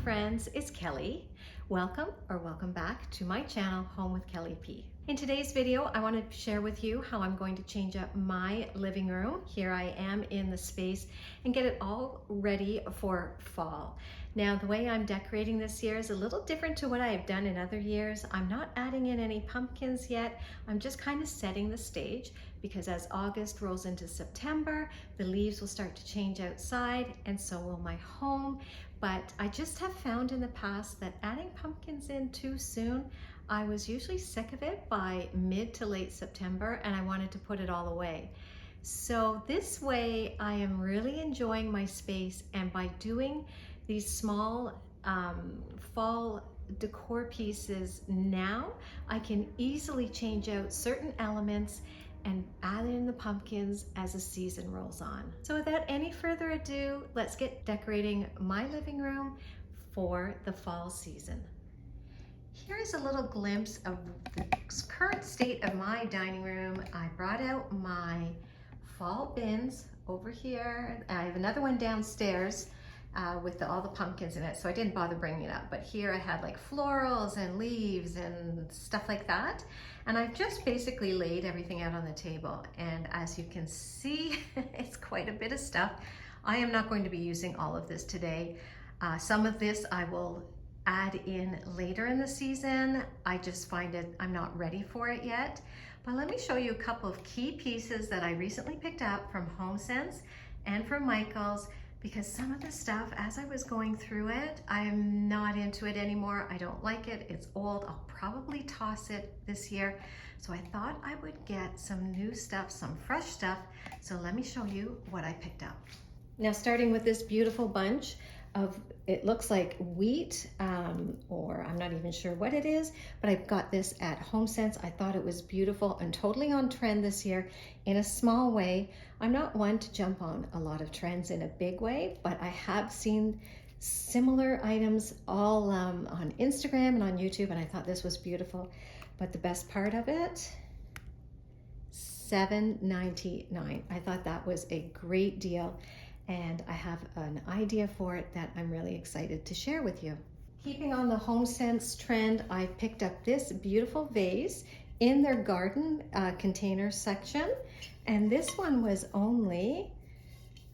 friends, it's Kelly. Welcome back to my channel, Home with Kelly P. In today's video, I want to share with you how I'm going to change up my living room. Here I am in the space and get it all ready for fall. Now, the way I'm decorating this year is a little different to what I have done in other years. I'm not adding in any pumpkins yet. I'm just kind of setting the stage because as August rolls into September, the leaves will start to change outside and so will my home. But I just have found in the past that adding pumpkins in too soon, I was usually sick of it by mid to late September and I wanted to put it all away. So this way I am really enjoying my space, and by doing these small fall decor pieces now, I can easily change out certain elements and add in the pumpkins as the season rolls on. So without any further ado, let's get decorating my living room for the fall season. Here is a little glimpse of the current state of my dining room. I brought out my fall bins over here. I have another one downstairs with all the pumpkins in it, so I didn't bother bringing it up. But here I had like florals and leaves and stuff like that. And I've just basically laid everything out on the table. And as you can see, it's quite a bit of stuff. I am not going to be using all of this today. Some of this I will add in later in the season. I just find it, I'm not ready for it yet. But let me show you a couple of key pieces that I recently picked up from HomeSense and from Michael's, because some of the stuff, as I was going through it, I am not into it anymore. I don't like it, it's old. I'll probably toss it this year. So I thought I would get some new stuff, some fresh stuff. So let me show you what I picked up. Now, starting with this beautiful bunch of, it looks like wheat, or I'm not even sure what it is, but I got this at HomeSense. I thought it was beautiful and totally on trend this year in a small way. I'm not one to jump on a lot of trends in a big way, but I have seen similar items all on Instagram and on YouTube, and I thought this was beautiful. But the best part of it, $7.99. I thought that was a great deal. And I have an idea for it that I'm really excited to share with you. Keeping on the HomeSense trend, I picked up this beautiful vase in their garden container section. And this one was only,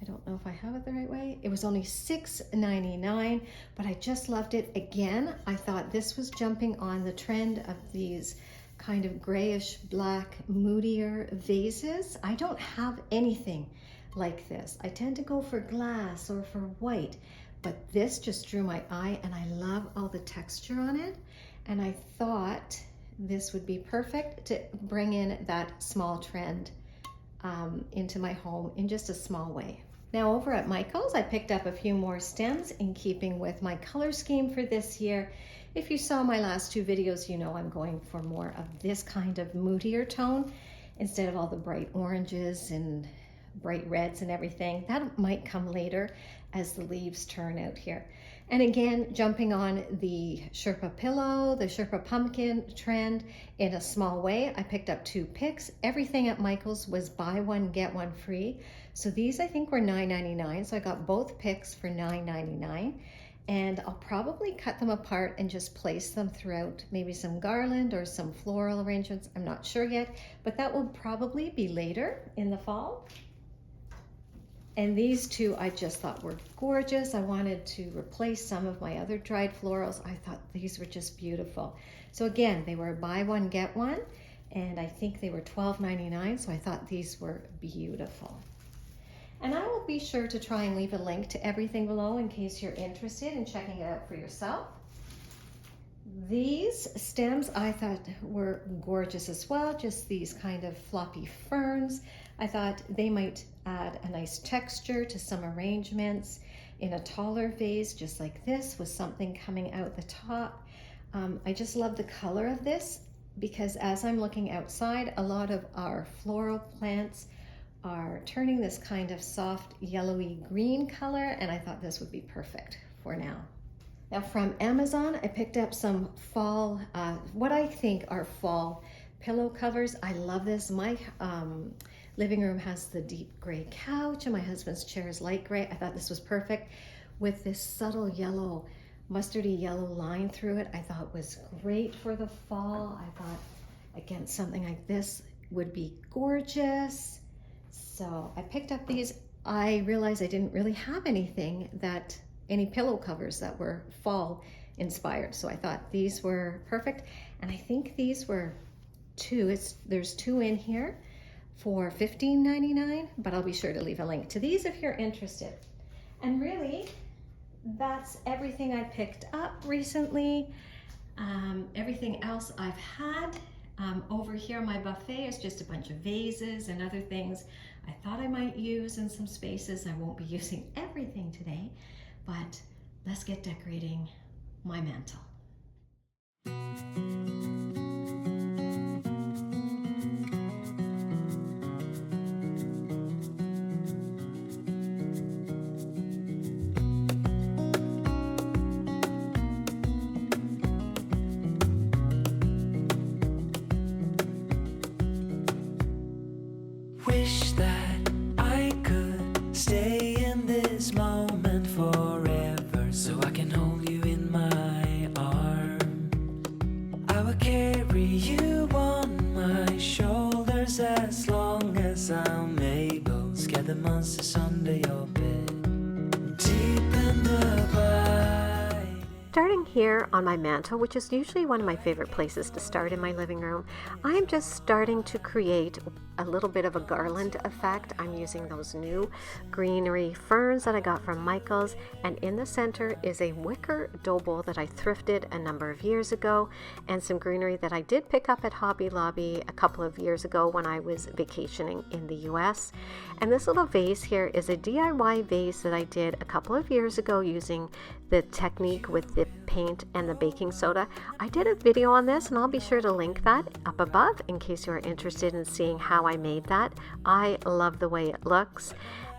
I don't know if I have it the right way, it was only $6.99, but I just loved it. Again, I thought this was jumping on the trend of these kind of grayish black, moodier vases. I don't have anything like this. I tend to go for glass or for white, but this just drew my eye, and I love all the texture on it. And I thought this would be perfect to bring in that small trend into my home in just a small way. Now, over at Michael's, I picked up a few more stems in keeping with my color scheme for this year. If you saw my last two videos, you know I'm going for more of this kind of moodier tone instead of all the bright oranges and bright reds and everything. That might come later as the leaves turn out here. And again, jumping on the Sherpa pillow, the Sherpa pumpkin trend in a small way. I picked up 2 picks. Everything at Michael's was buy one, get one free. So these I think were $9.99. So I got both picks for $9.99. And I'll probably cut them apart and just place them throughout maybe some garland or some floral arrangements. I'm not sure yet, but that will probably be later in the fall. And these two I just thought were gorgeous. I wanted to replace some of my other dried florals. I thought these were just beautiful. So again, they were buy one, get one, and I think they were $12.99, so I thought these were beautiful. And I will be sure to try and leave a link to everything below in case you're interested in checking it out for yourself. These stems I thought were gorgeous as well, just these kind of floppy ferns. I thought they might add a nice texture to some arrangements in a taller vase, just like this, with something coming out the top. I just love the color of this because as I'm looking outside, a lot of our floral plants are turning this kind of soft yellowy green color, and I thought this would be perfect for now. Now from Amazon, I picked up some fall, what I think are fall pillow covers. I love this. My living room has the deep gray couch and my husband's chair is light gray. I thought this was perfect with this subtle yellow mustardy yellow line through it I thought was great for the fall. I thought, again, something like this would be gorgeous. So I picked up these. I realized I didn't really have any pillow covers that were fall inspired. So I thought these were perfect. And I think these were there's two in here for $15.99, but I'll be sure to leave a link to these if you're interested. And really, that's everything I picked up recently. Everything else I've had. Over here, my buffet is just a bunch of vases and other things I thought I might use in some spaces. I won't be using everything today, but let's get decorating my mantle. Wish that I could stay in this moment forever, so I can hold you in my arms. I will carry you on my shoulders as long as I'm able. Scare the monsters under your bed, deep in the brightens. Starting here on my mantle, which is usually one of my favorite places to start in my living room, I'm just starting to create a little bit of a garland effect. I'm using those new greenery ferns that I got from Michael's, and in the center is a wicker dough bowl that I thrifted a number of years ago, and some greenery that I did pick up at Hobby Lobby a couple of years ago when I was vacationing in the US. And this little vase here is a DIY vase that I did a couple of years ago using the technique with the paint and the baking soda. I did a video on this, and I'll be sure to link that up above in case you are interested in seeing how I made that. I love the way it looks.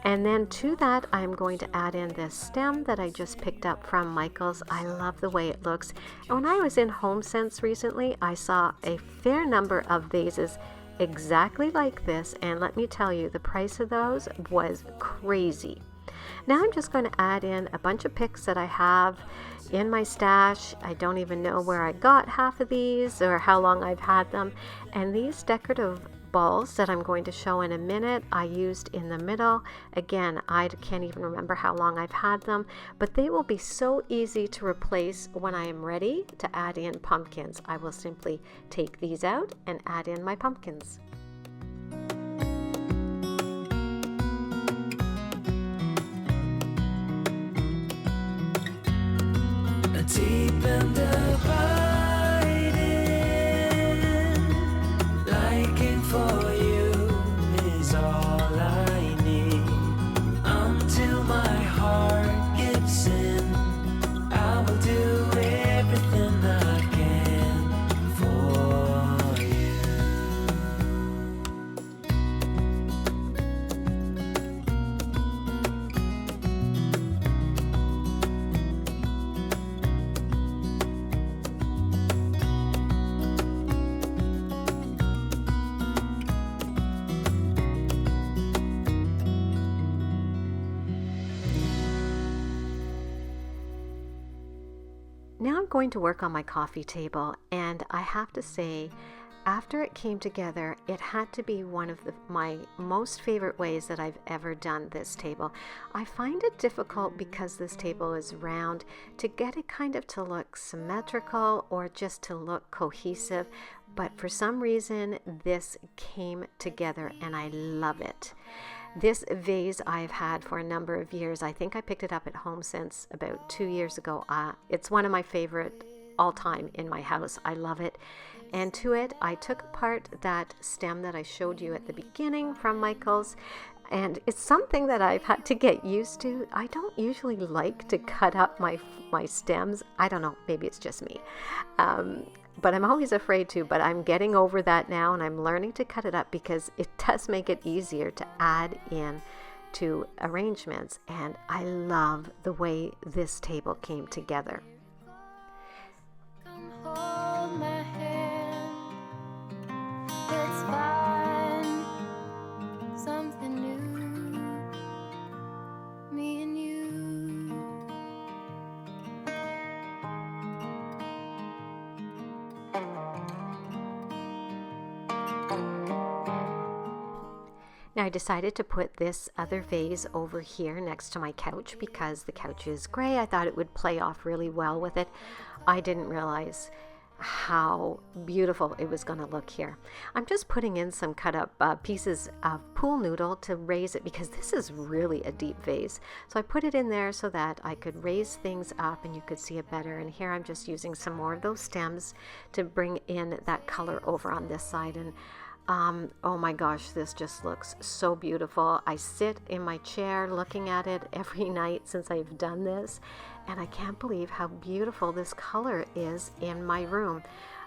And then to that, I'm going to add in this stem that I just picked up from Michael's. I love the way it looks. And when I was in HomeSense recently, I saw a fair number of vases exactly like this, and let me tell you, the price of those was crazy. Now I'm just going to add in a bunch of picks that I have in my stash. I don't even know where I got half of these or how long I've had them. And these decorative balls that I'm going to show in a minute, I used in the middle. Again, I can't even remember how long I've had them, but they will be so easy to replace when I am ready to add in pumpkins. I will simply take these out and add in my pumpkins. Deep in the brightens, liking for you is all I need. Until my heart gives in, I will do everything I can for you. Now I'm going to work on my coffee table, and I have to say, after it came together, it had to be one of my most favorite ways that I've ever done this table. I find it difficult because this table is round to get it kind of to look symmetrical or just to look cohesive, but for some reason this came together and I love it. This vase I've had for a number of years. I think I picked it up at HomeSense about 2 years ago. It's one of my favorite all time in my house. I love it. And to it, I took apart that stem that I showed you at the beginning from Michael's. And it's something that I've had to get used to. I don't usually like to cut up my stems. I don't know, maybe it's just me. But I'm always afraid to, but I'm getting over that now, and I'm learning to cut it up because it does make it easier to add in to arrangements. And I love the way this table came together. Come hold my hand. Let's find something new, me and you. Now I decided to put this other vase over here next to my couch because the couch is gray. I thought it would play off really well with it. I didn't realize how beautiful it was going to look here. I'm just putting in some cut up pieces of pool noodle to raise it because this is really a deep vase. So I put it in there so that I could raise things up and you could see it better. And here I'm just using some more of those stems to bring in that color over on this side. And oh my gosh, this just looks so beautiful. I sit in my chair looking at it every night since I've done this, and I can't believe how beautiful this color is in my room.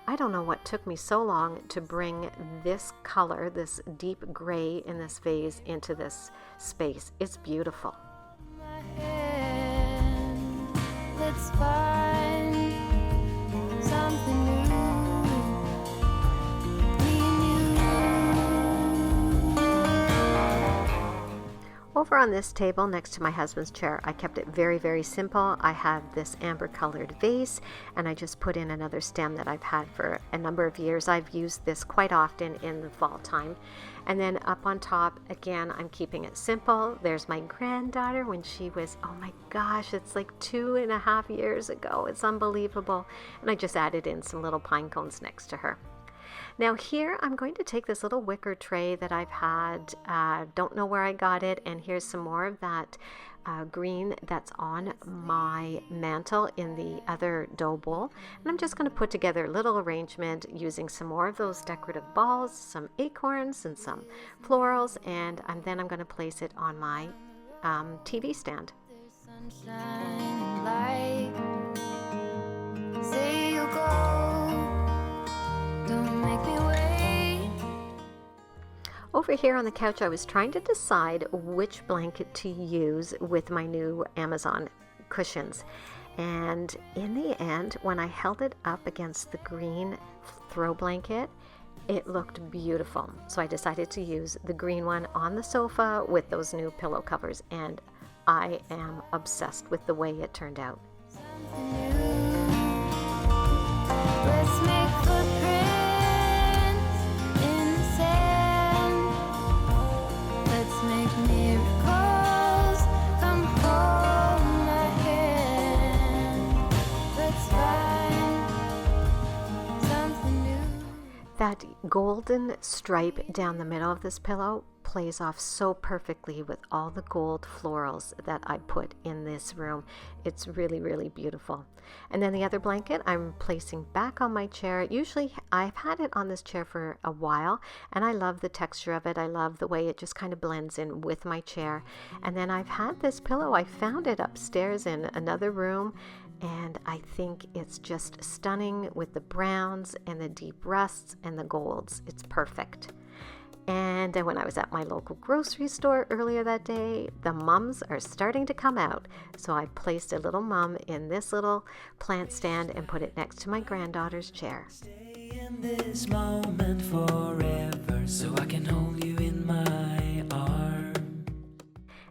I don't know what took me so long to bring this color, this deep gray in this vase, into this space. It's beautiful. Let's find something new. Over on this table next to my husband's chair, I kept it very, very simple. I have this amber colored vase and I just put in another stem that I've had for a number of years. I've used this quite often in the fall time. And then up on top, again, I'm keeping it simple. There's my granddaughter when she was, oh my gosh, it's like 2.5 years ago. It's unbelievable. And I just added in some little pine cones next to her. Now here I'm going to take this little wicker tray that I've had, don't know where I got it, and here's some more of that green that's on my mantle in the other dough bowl. And I'm just going to put together a little arrangement using some more of those decorative balls, some acorns and some florals, and then I'm going to place it on my TV stand. There's sunshine and light. Say you'll go. Don't make me wait. Over here on the couch, I was trying to decide which blanket to use with my new Amazon cushions. And in the end, when I held it up against the green throw blanket, it looked beautiful. So I decided to use the green one on the sofa with those new pillow covers. And I am obsessed with the way it turned out. Let's make footprints in the sand. Let's make miracles. Come hold my hand. Let's find something new. That golden stripe down the middle of this pillow plays off so perfectly with all the gold florals that I put in this room. It's really, really beautiful. And then the other blanket I'm placing back on my chair. Usually I've had it on this chair for a while and I love the texture of it. I love the way it just kind of blends in with my chair. And then I've had this pillow. I found it upstairs in another room and I think it's just stunning with the browns and the deep rusts and the golds. It's perfect. And then when I was at my local grocery store earlier that day, the mums are starting to come out. So I placed a little mum in this little plant stand and put it next to my granddaughter's chair. Stay in this moment forever, so I can hold you in my arms.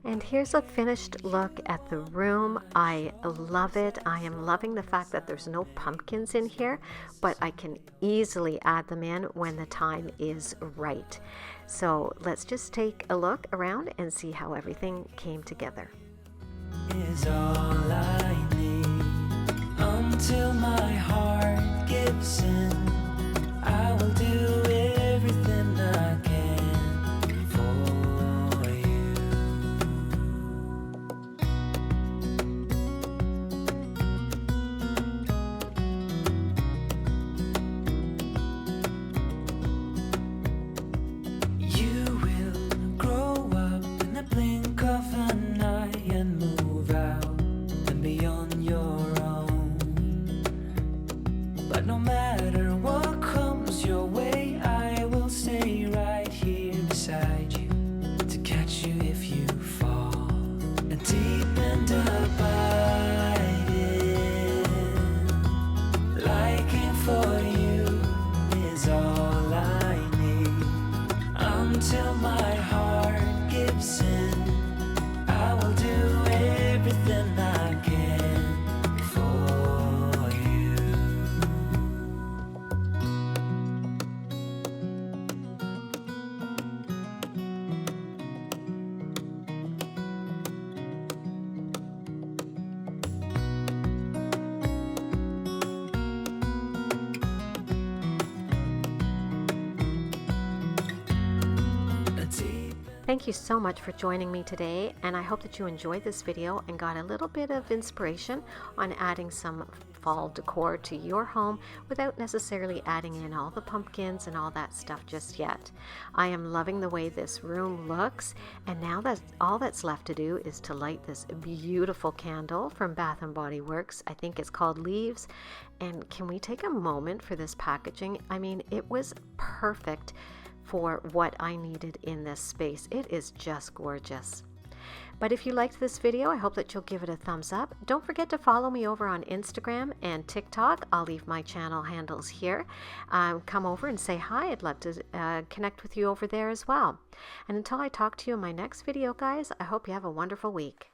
And here's a finished look at the room. I love it. I am loving the fact that there's no pumpkins in here, but I can easily add them in when the time is right. So let's just take a look around and see how everything came together. Is all I need until my heart gives in. I will do everything I can for you. You will grow up in the blink of an eye and move out and be on your own. Thank you so much for joining me today, and I hope that you enjoyed this video and got a little bit of inspiration on adding some fall decor to your home without necessarily adding in all the pumpkins and all that stuff just yet. I am loving the way this room looks, and now that's all that's left to do is to light this beautiful candle from Bath & Body Works. I think it's called Leaves. And can we take a moment for this packaging? I mean, it was perfect for what I needed in this space. It is just gorgeous. But if you liked this video, I hope that you'll give it a thumbs up. Don't forget to follow me over on Instagram and TikTok. I'll leave my channel handles here. Come over and say hi. I'd love to connect with you over there as well. And until I talk to you in my next video, guys, I hope you have a wonderful week.